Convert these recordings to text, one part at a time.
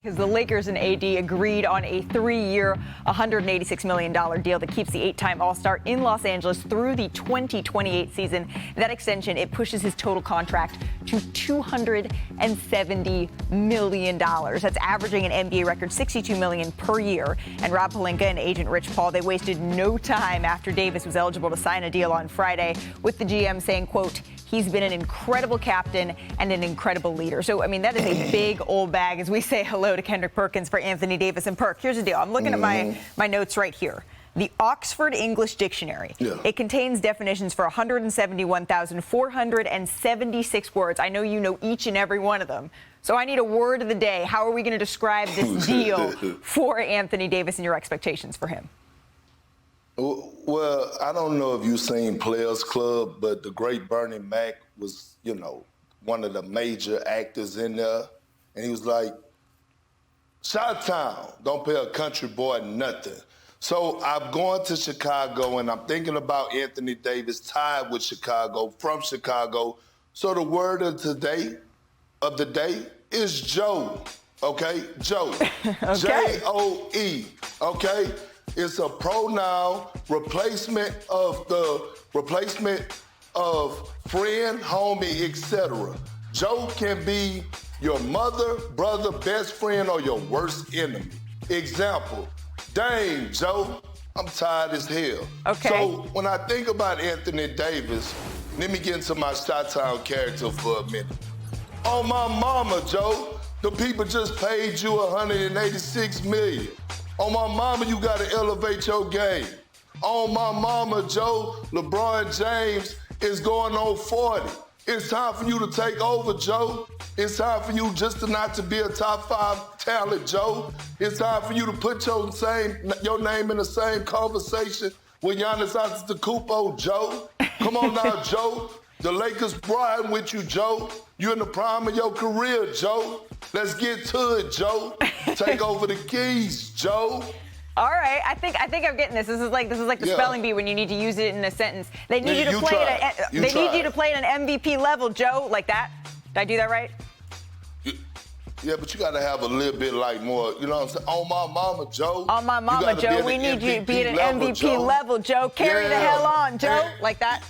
Because the Lakers and AD agreed on a 3-year, $186 million deal that keeps the 8-time All-Star in Los Angeles through the 2028 season. That extension, it pushes his total contract to $270 million. That's averaging an NBA record $62 million per year. And Rob Pelinka and agent Rich Paul, they wasted no time after Davis was eligible to sign a deal on Friday, with the GM saying, quote, he's been an incredible captain and an incredible leader. So, I mean, that is a big old bag as we say hello to Kendrick Perkins for Anthony Davis and Perk. Here's the deal. I'm looking at my notes right here. The Oxford English Dictionary. It contains definitions for 171,476 words. I know you know each and every one of them. So I need a word of the day. How are we going to describe this deal for Anthony Davis and your expectations for him? Well, I don't know if you've seen Players Club, but the great Bernie Mac was, you know, one of the major actors in there. And he was like, Chi-Town, don't pay a country boy nothing. So I'm going to Chicago, and I'm thinking about Anthony Davis tied with Chicago, from Chicago. So the word of the day is Joe, okay? Joe, J-O-E, okay? It's a pronoun replacement of friend, homie, etc. Joe can be your mother, brother, best friend, or your worst enemy. Example, dang, Joe, I'm tired as hell. Okay. So when I think about Anthony Davis, let me get into my Chi-Town character for a minute. On my mama, Joe, the people just paid you $186 million. On my mama, you gotta elevate your game. On my mama, Joe, LeBron James is going on 40. It's time for you to take over, Joe. It's time for you just not to be a top 5 talent, Joe. It's time for you to put your name in the same conversation with Giannis Antetokounmpo, Joe. Come on now, Joe. The Lakers riding with you, Joe. You're in the prime of your career, Joe. Let's get to it, Joe. Take over the keys, Joe. All right, I think I'm getting this. This is like the spelling bee when you need to use it in a sentence. They need you to play at an MVP level, Joe, like that. Did I do that right? Yeah, but you got to have a little bit like more, you know what I'm saying? On my mama, Joe. On my mama, Joe. We need you to be at an MVP level, Joe. Carry the hell on, Joe. Like that.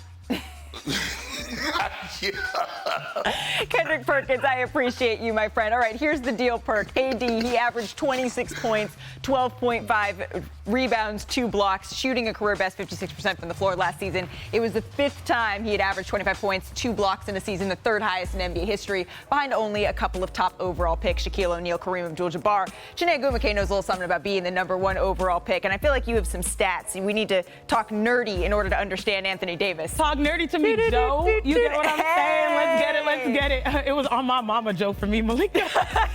Kendrick Perkins, I appreciate you, my friend. All right, here's the deal, Perk. AD, he averaged 26 points, 12.5 rebounds, 2 blocks, shooting a career-best 56% from the floor last season. It was the 5th time he had averaged 25 points, 2 blocks in a season, the 3rd highest in NBA history, behind only a couple of top overall picks, Shaquille O'Neal, Kareem Abdul-Jabbar. Chiney Ogwumike knows a little something about being the #1 overall pick, and I feel like you have some stats. We need to talk nerdy in order to understand Anthony Davis. Talk nerdy to me, Joe. You get what I'm saying? Let's get it. It was on my mama, Joe, for me, Malika.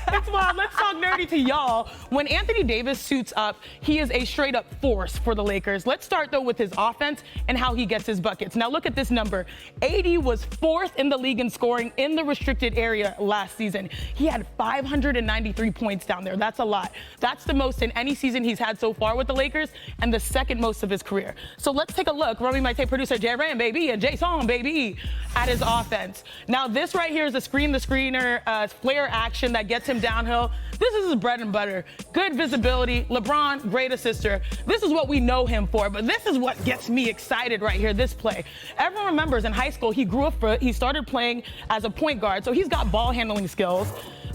It's wild. Let's talk nerdy to y'all. When Anthony Davis suits up, he is a straight-up force for the Lakers. Let's start, though, with his offense and how he gets his buckets. Now, look at this number. AD was 4th in the league in scoring in the restricted area last season. He had 593 points down there. That's a lot. That's the most in any season he's had so far with the Lakers and the 2nd most of his career. So let's take a look. Romy might take producer J Ram, baby, and Jay Song, baby, at his offense. Now, this right here is a screen-the-screener flare action that gets him downhill. This is his bread and butter. Good visibility. LeBron, great assister. This is what we know him for, but this is what gets me excited right here, this play. Everyone remembers in high school, he grew a foot. He started playing as a point guard, so he's got ball handling skills.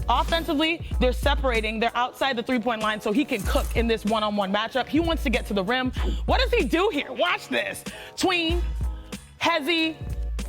Offensively, they're separating. They're outside the three-point line, so he can cook in this one-on-one matchup. He wants to get to the rim. What does he do here? Watch this. Tween, hezzy,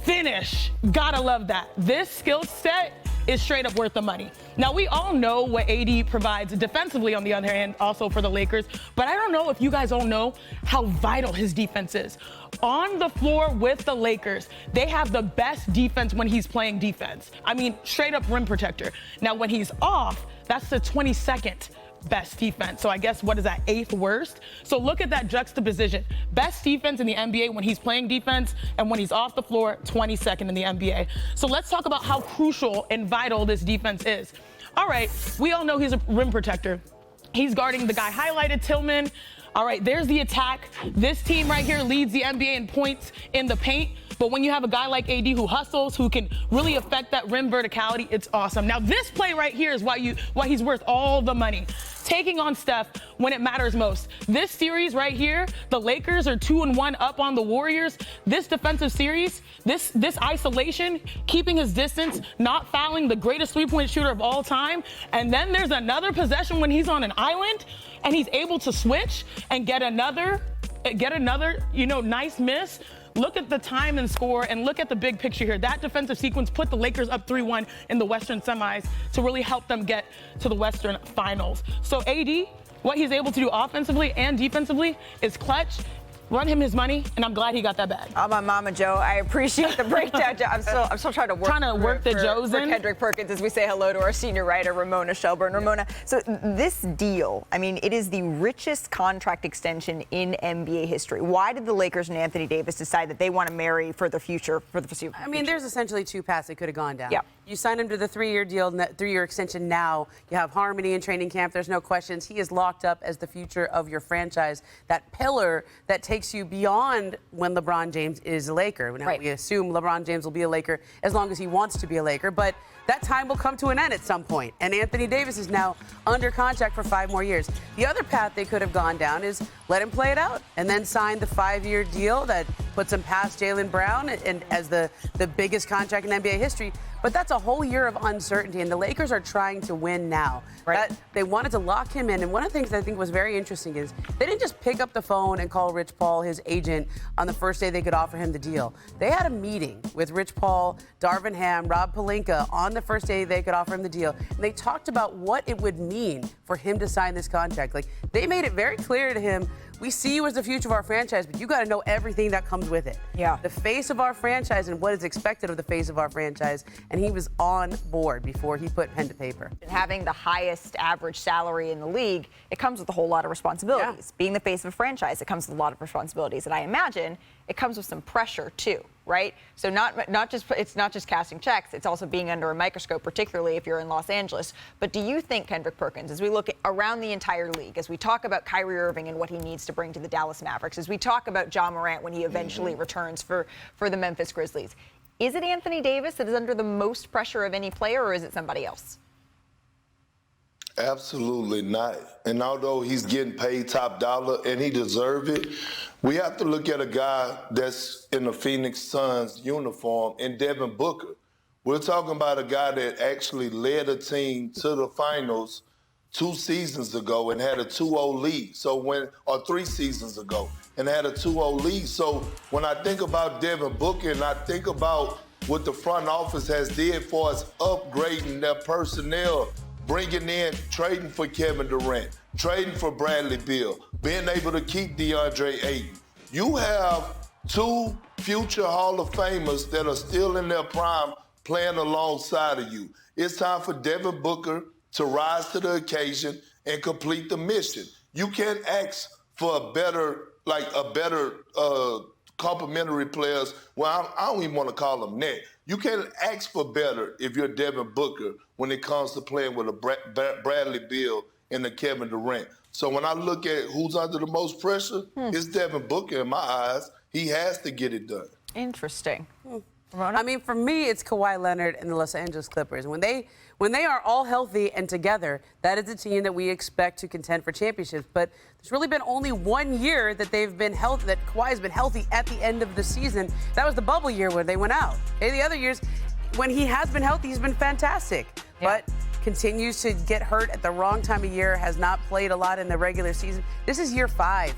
finish. Gotta love that. This skill set is straight up worth the money. Now, we all know what AD provides defensively, on the other hand, also for the Lakers, but I don't know if you guys all know how vital his defense is. On the floor with the Lakers, they have the best defense when he's playing defense. I mean, straight up rim protector. Now, when he's off, that's the 22nd best defense. So I guess, what is that, 8th worst? So look at that juxtaposition. Best defense in the NBA when he's playing defense, and when he's off the floor, 22nd in the NBA. So let's talk about how crucial and vital this defense is. All right, we all know he's a rim protector. He's guarding the guy highlighted, Tillman. All right, there's the attack. This team right here leads the NBA in points in the paint. But when you have a guy like AD who hustles, who can really affect that rim verticality, it's awesome. Now, this play right here is why he's worth all the money. Taking on Steph when it matters most. This series right here, the Lakers are 2-1 up on the Warriors. This defensive series, this isolation, keeping his distance, not fouling, the greatest three-point shooter of all time. And then there's another possession when he's on an island and he's able to switch and get another, nice miss. Look at the time and score, and look at the big picture here. That defensive sequence put the Lakers up 3-1 in the Western semis to really help them get to the Western finals. So AD, what he's able to do offensively and defensively is clutch. Run him his money, and I'm glad he got that bag. Oh, my mama, Joe. I appreciate the breakdown. I'm still trying to work the Joes in. Kendrick Perkins as we say hello to our senior writer, Ramona Shelburne. Ramona, so this deal, I mean, it is the richest contract extension in NBA history. Why did the Lakers and Anthony Davis decide that they want to marry for the future, for the foreseeable future? I mean, there's essentially two paths that could have gone down. Yeah. You sign him to the 3-year deal, 3-year extension now. You have harmony in training camp. There's no questions. He is locked up as the future of your franchise, that pillar that takes you beyond when LeBron James is a Laker. Now, we assume LeBron James will be a Laker as long as he wants to be a Laker, but that time will come to an end at some point. And Anthony Davis is now under contract for 5 more years. The other path they could have gone down is let him play it out and then sign the 5-year deal that puts him past Jaylen Brown and as the biggest contract in NBA history. But that's a whole year of uncertainty, and the Lakers are trying to win now. They wanted to lock him in, and one of the things I think was very interesting is they didn't just pick up the phone and call Rich Paul, his agent, on the first day they could offer him the deal. They had a meeting with Rich Paul, Darvin Ham, Rob Pelinka on the first day they could offer him the deal, and they talked about what it would mean for him to sign this contract. Like, they made it very clear to him, we see you as the future of our franchise, but you got to know everything that comes with it. Yeah. The face of our franchise and what is expected of the face of our franchise. And he was on board before he put pen to paper. Having the highest average salary in the league, it comes with a whole lot of responsibilities. Yeah. Being the face of a franchise, it comes with a lot of responsibilities. And I imagine it comes with some pressure too, right? So it's not just casting checks, it's also being under a microscope, particularly if you're in Los Angeles. But do you think, Kendrick Perkins, as we look around the entire league, as we talk about Kyrie Irving and what he needs to bring to the Dallas Mavericks, as we talk about Ja Morant when he eventually returns for the Memphis Grizzlies, is it Anthony Davis that is under the most pressure of any player, or is it somebody else? Absolutely not. And although he's getting paid top dollar and he deserves it, we have to look at a guy that's in the Phoenix Suns uniform in Devin Booker. We're talking about a guy that actually led a team to the finals 2 seasons ago and had a 2-0 lead. Or 3 seasons ago and had a 2-0 lead. So when I think about Devin Booker and I think about what the front office has did for us upgrading their personnel, bringing in, trading for Kevin Durant, trading for Bradley Beal, being able to keep DeAndre Ayton. You have 2 future Hall of Famers that are still in their prime playing alongside of you. It's time for Devin Booker to rise to the occasion and complete the mission. You can't ask for a better complementary players. Well, I don't even want to call them net. You can't ask for better if you're Devin Booker when it comes to playing with a Bradley Beal and a Kevin Durant. So when I look at who's under the most pressure, it's Devin Booker in my eyes. He has to get it done. Interesting. I mean, for me, it's Kawhi Leonard and the Los Angeles Clippers. When they are all healthy and together, that is a team that we expect to contend for championships. But there's really been only 1 year that they've been healthy, that Kawhi's been healthy at the end of the season. That was the bubble year where they went out. Okay, the other years, when he has been healthy, he's been fantastic. Yeah. But continues to get hurt at the wrong time of year, has not played a lot in the regular season. This is year 5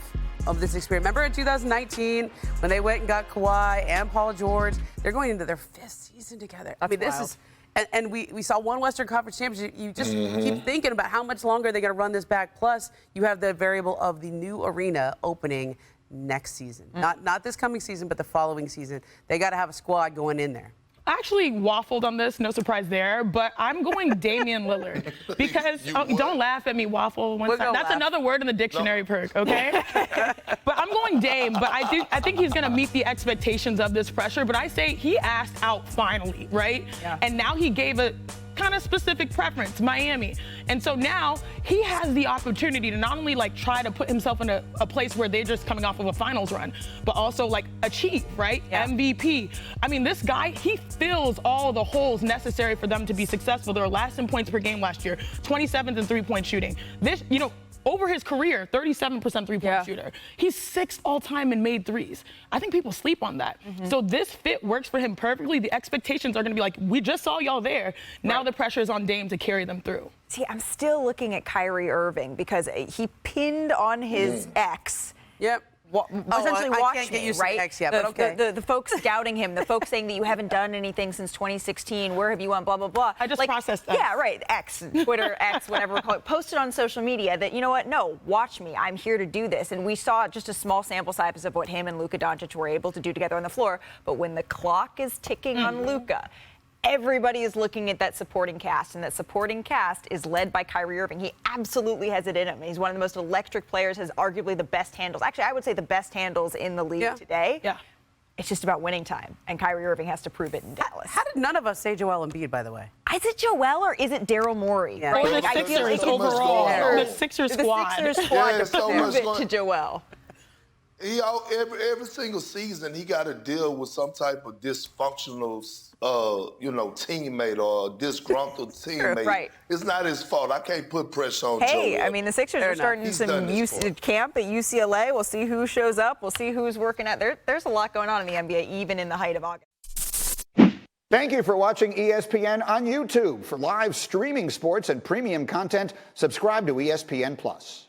of this experience. Remember in 2019 when they went and got Kawhi and Paul George? They're going into their 5th season together. That's this wild. is, and we saw one Western Conference championship. You just keep thinking about how much longer they're going to run this back. Plus, you have the variable of the new arena opening next season. Not this coming season, but the following season. They got to have a squad going in there. I actually waffled on this, no surprise there, but I'm going Damian Lillard because don't laugh at me, waffle. That's another word in the dictionary, Perk, okay? But I'm going Dame, but I think he's going to meet the expectations of this pressure. But I say he asked out finally, right? Yeah. And now he gave a kind of specific preference, Miami. And so now he has the opportunity to not only like try to put himself in a place where they're just coming off of a finals run, but also like achieve, right? Yeah. MVP. I mean, this guy, he fills all the holes necessary for them to be successful. They were last in points per game last year, 27th in three-point shooting. This, you know, over his career, 37% three-point shooter. He's 6th all-time in made threes. I think people sleep on that. So this fit works for him perfectly. The expectations are going to be like, we just saw y'all there. Now the pressure is on Dame to carry them through. See, I'm still looking at Kyrie Irving because he pinned on his ex. Yep. Essentially, I watch can't get me, used to right? X yet, but okay. The folks scouting him, the folks saying that you haven't done anything since 2016. Where have you won? Blah blah blah. I just processed that. Yeah, right. X, Twitter, X, whatever we call it. Posted on social media that, you know what? No, watch me. I'm here to do this. And we saw just a small sample size of what him and Luka Doncic were able to do together on the floor. But when the clock is ticking on Luka, everybody is looking at that supporting cast, and that supporting cast is led by Kyrie Irving. He absolutely has it in him. He's one of the most electric players, has arguably the best handles. Actually, I would say the best handles in the league today. Yeah. It's just about winning time, and Kyrie Irving has to prove it in Dallas. How did none of us say Joel Embiid, by the way? Is it Joel or is it Daryl Morey? Yeah. Or Well, the I feel Sixers like so much overall. going on. The Sixers squad. The Sixers squad Yeah, to so prove much it going- to Joel. Every single season, he got to deal with some type of dysfunctional, teammate or disgruntled teammate. right. It's not his fault. I can't put pressure on Hey, Joel. I mean, the Sixers Fair are enough. starting He's done this some camp at UCLA. We'll see who shows up. We'll see who's working out. There's a lot going on in the NBA, even in the height of August. Thank you for watching ESPN on YouTube. For live streaming sports and premium content, subscribe to ESPN+.